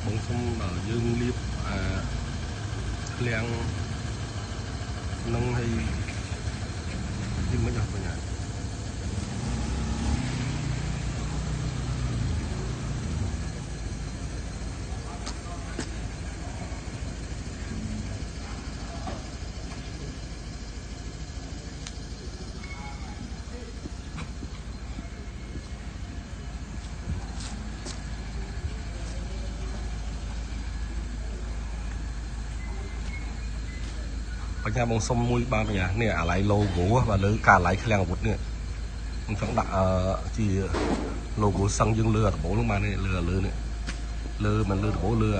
បងសុំដល់យើងលាបឃ្លាំងនឹងឲ្យនេះមិនអស់បញ្ញាបញ្ញាបងសុំមួយបានបញ្ញានេះអាឡៃ logo បាទលើការអាឡៃឃ្លាំងអាវុធនេះខ្ញុំចង់ដាក់ជា logo សឹងយើងលើអាដបូលហ្នឹងបាននេះលើនេះលើមិនលើដបូលលើ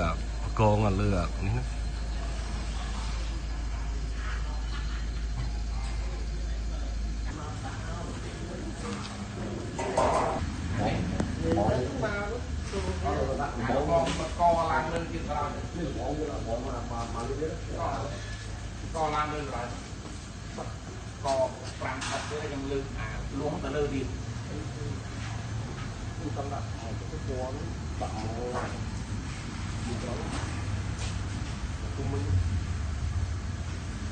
កងលើនេះណាកឡើងលើទៀតដល់នេះបងយកបងមកលើទៀតកឡើងលើដល់ក5 10ទៀតខ្ញុំលើលួងទៅលើទៀតគឺសម្រាប់ឲ្យទៅពណ៌ដាក់មកពីត្រង់គុំវិញ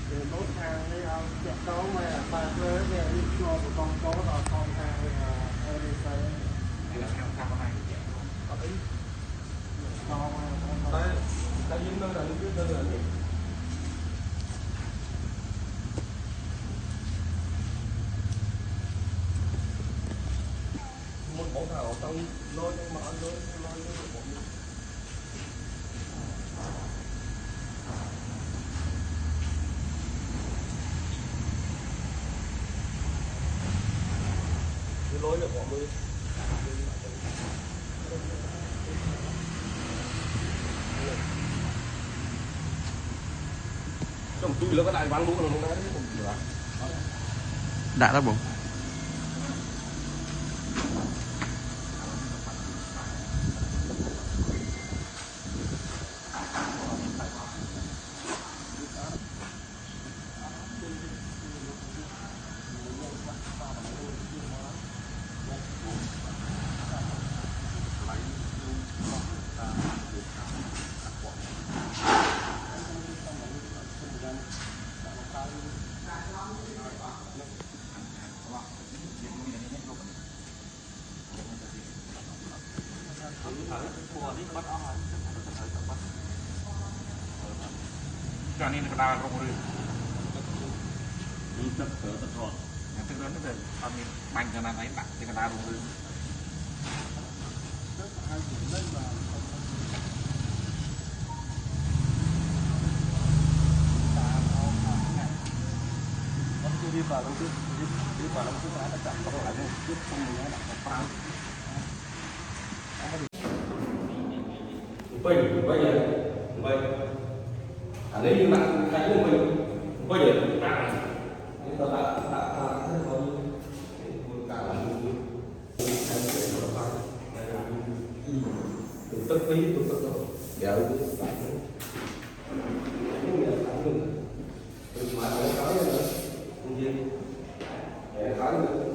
វាលោតខាងនេះឲ្យចាក់តោមកអាប៉ាលើវាឆ្លងបកងកោដល់ខំខាងវាអេរីសៃវាខាងខាងហ្នឹងអត់អីតែយើងនៅដល់នេះទៅដល់នេះមុនបងថាទៅលុយមកអត់លុយបងលុយមកមើលtrong túi nó có đại bán lúa nó không đấy không được đã đó bụng cho nên người ta không được tập thở tập thọ tức lớn nó được con mình bành cho nên thấy bạn thì người ta không được đi vào đâu chứ đi vào đâu chứ phải chậm có lại luôn chứ không mình nó đặt vào bình bây giờ nếu như bạn thấy của mình bây giờ chúng ta đã thấy rồi cả là tức phí tôi tức rồi vợ bạn mà nói nữa công viên nói nữa